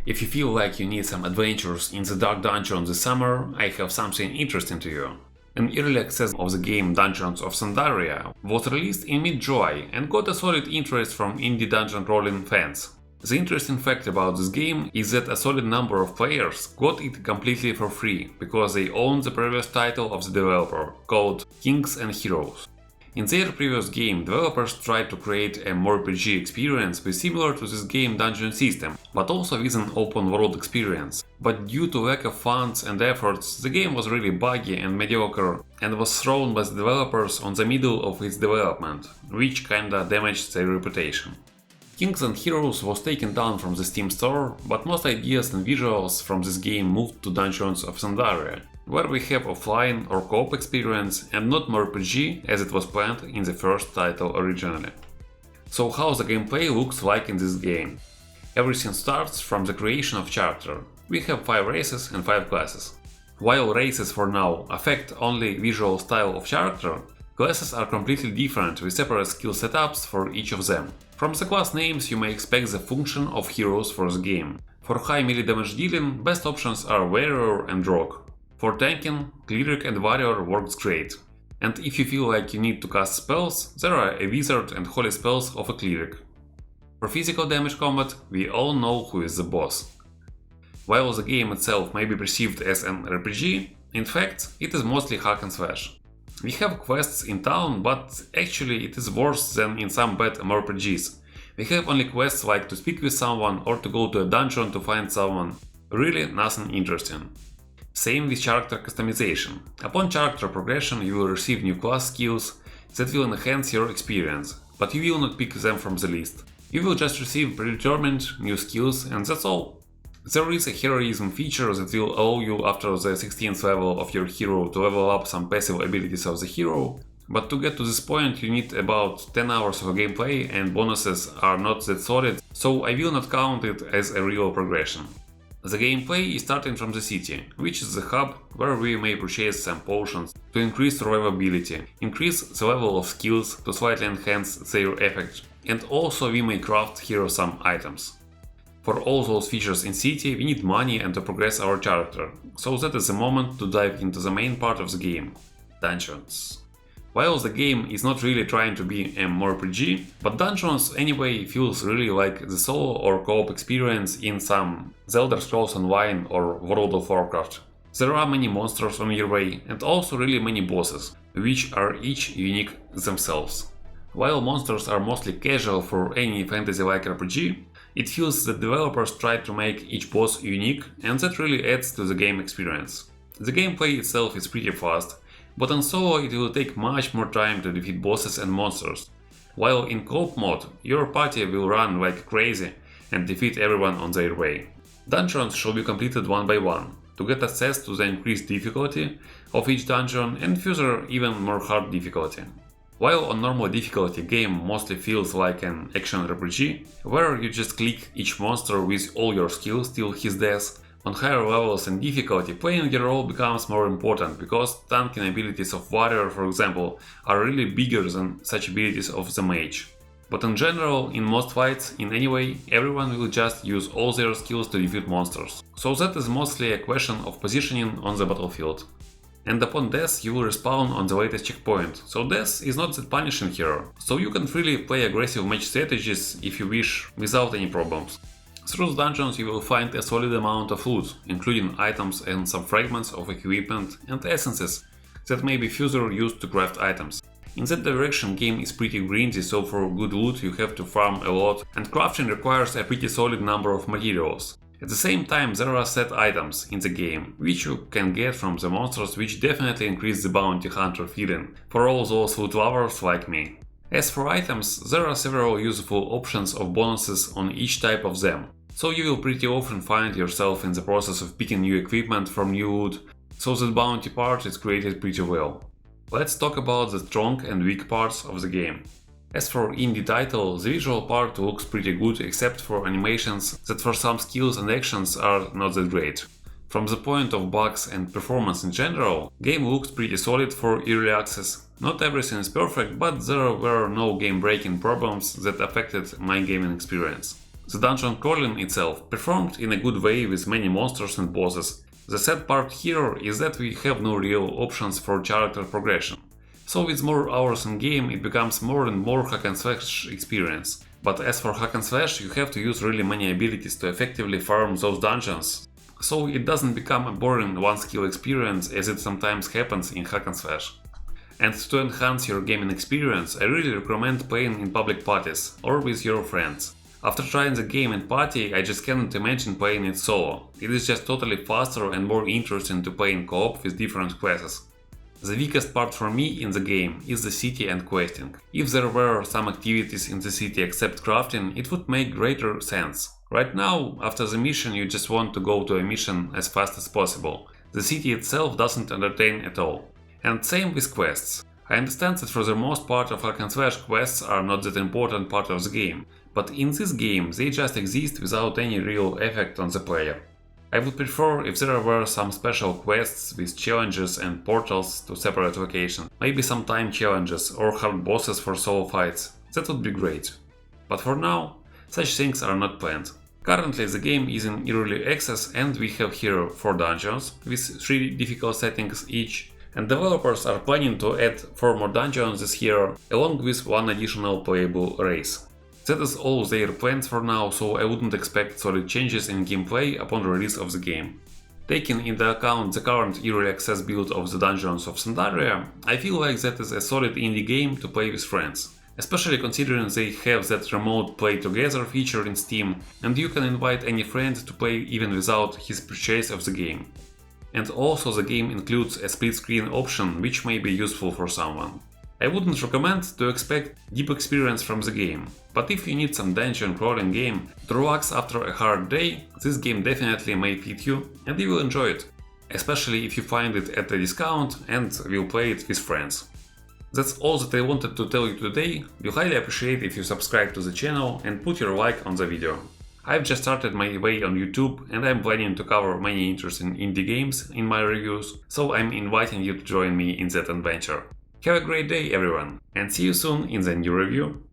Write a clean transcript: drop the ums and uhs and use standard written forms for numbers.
If you feel like you need some adventures in the dark dungeon this summer, I have something interesting to you. An early access of the game Dungeons of Sundaria was released in mid-July and got a solid interest from indie dungeon crawling fans. The interesting fact about this game is that a solid number of players got it completely for free because they owned the previous title of the developer, called Kings and Heroes. In their previous game, developers tried to create a MMORPG experience with similar to this game dungeon system, but also with an open world experience. But due to lack of funds and efforts, the game was really buggy and mediocre and was thrown by the developers on the middle of its development, which kinda damaged their reputation. Kings and Heroes was taken down from the Steam store, but most ideas and visuals from this game moved to Dungeons of Sundaria, where we have offline or co-op experience and not more RPG as it was planned in the first title originally. So how the gameplay looks like in this game? Everything starts from the creation of character. We have 5 races and 5 classes. While races for now affect only visual style of character, classes are completely different with separate skill setups for each of them. From the class names you may expect the function of heroes for the game. For high melee damage dealing, best options are warrior and rogue. For tanking, cleric and warrior works great. And if you feel like you need to cast spells, there are a wizard and holy spells of a cleric. For physical damage combat, we all know who is the boss. While the game itself may be perceived as an RPG, in fact, it is mostly hack and slash. We have quests in town, but actually it is worse than in some bad MMORPGs. We have only quests like to speak with someone or to go to a dungeon to find someone. Really nothing interesting. Same with character customization. Upon character progression you will receive new class skills that will enhance your experience, but you will not pick them from the list. You will just receive predetermined new skills and that's all. There is a heroism feature that will allow you after the 16th level of your hero to level up some passive abilities of the hero, but to get to this point you need about 10 hours of gameplay and bonuses are not that solid, so I will not count it as a real progression. The gameplay is starting from the city, which is the hub where we may purchase some potions to increase survivability, increase the level of skills to slightly enhance their effect, and also we may craft here some items. For all those features in city we need money and to progress our character, so that is the moment to dive into the main part of the game – dungeons. While the game is not really trying to be a MMORPG, but Dungeons anyway feels really like the solo or co-op experience in some The Elder Scrolls Online or World of Warcraft. There are many monsters on your way and also really many bosses, which are each unique themselves. While monsters are mostly casual for any fantasy-like RPG, it feels that developers tried to make each boss unique and that really adds to the game experience. The gameplay itself is pretty fast, but on solo it will take much more time to defeat bosses and monsters, while in co-op mode your party will run like crazy and defeat everyone on their way. Dungeons shall be completed one by one, to get access to the increased difficulty of each dungeon and further even more hard difficulty. While on normal difficulty game mostly feels like an action RPG, where you just click each monster with all your skills till his death, on higher levels and difficulty, playing your role becomes more important, because tanking abilities of warrior, for example, are really bigger than such abilities of the mage. But in general, in most fights, in any way, everyone will just use all their skills to defeat monsters. So that is mostly a question of positioning on the battlefield. And upon death you will respawn on the latest checkpoint, so death is not that punishing here, so you can freely play aggressive match strategies if you wish, without any problems. Through the dungeons you will find a solid amount of loot, including items and some fragments of equipment and essences that may be further used to craft items. In that direction game is pretty grindy, so for good loot you have to farm a lot and crafting requires a pretty solid number of materials. At the same time there are set items in the game, which you can get from the monsters, which definitely increase the bounty hunter feeling for all those loot lovers like me. As for items, there are several useful options of bonuses on each type of them, so you will pretty often find yourself in the process of picking new equipment from new loot, so that bounty part is created pretty well. Let's talk about the strong and weak parts of the game. As for indie title, the visual part looks pretty good except for animations that for some skills and actions are not that great. From the point of bugs and performance in general, game looks pretty solid for early access. Not everything is perfect, but there were no game-breaking problems that affected my gaming experience. The dungeon crawling itself performed in a good way with many monsters and bosses. The sad part here is that we have no real options for character progression. So with more hours in game it becomes more and more hack and slash experience. But as for hack and slash, you have to use really many abilities to effectively farm those dungeons. So it doesn't become a boring one skill experience as it sometimes happens in hack and slash. And to enhance your gaming experience, I really recommend playing in public parties or with your friends. After trying the game in party, I just cannot imagine playing it solo. It is just totally faster and more interesting to play in co-op with different classes. The weakest part for me in the game is the city and questing. If there were some activities in the city except crafting, it would make greater sense. Right now, after the mission, you just want to go to a mission as fast as possible. The city itself doesn't entertain at all. And same with quests. I understand that for the most part of hack and slash quests are not that important part of the game, but in this game they just exist without any real effect on the player. I would prefer if there were some special quests with challenges and portals to separate locations, maybe some time challenges or hard bosses for solo fights, that would be great. But for now, such things are not planned. Currently the game is in early access and we have here 4 dungeons with 3 difficult settings each, and developers are planning to add 4 more dungeons this year along with 1 additional playable race. That is all their plans for now, so I wouldn't expect solid changes in gameplay upon release of the game. Taking into account the current early access build of the Dungeons of Sundaria, I feel like that is a solid indie game to play with friends. Especially considering they have that remote play together feature in Steam, and you can invite any friend to play even without his purchase of the game. And also the game includes a split screen option which may be useful for someone. I wouldn't recommend to expect deep experience from the game, but if you need some dungeon crawling game to relax after a hard day, this game definitely may fit you and you will enjoy it, especially if you find it at a discount and will play it with friends. That's all that I wanted to tell you today. We highly appreciate if you subscribe to the channel and put your like on the video. I've just started my way on YouTube and I'm planning to cover many interesting indie games in my reviews, so I'm inviting you to join me in that adventure. Have a great day everyone, and see you soon in the new review.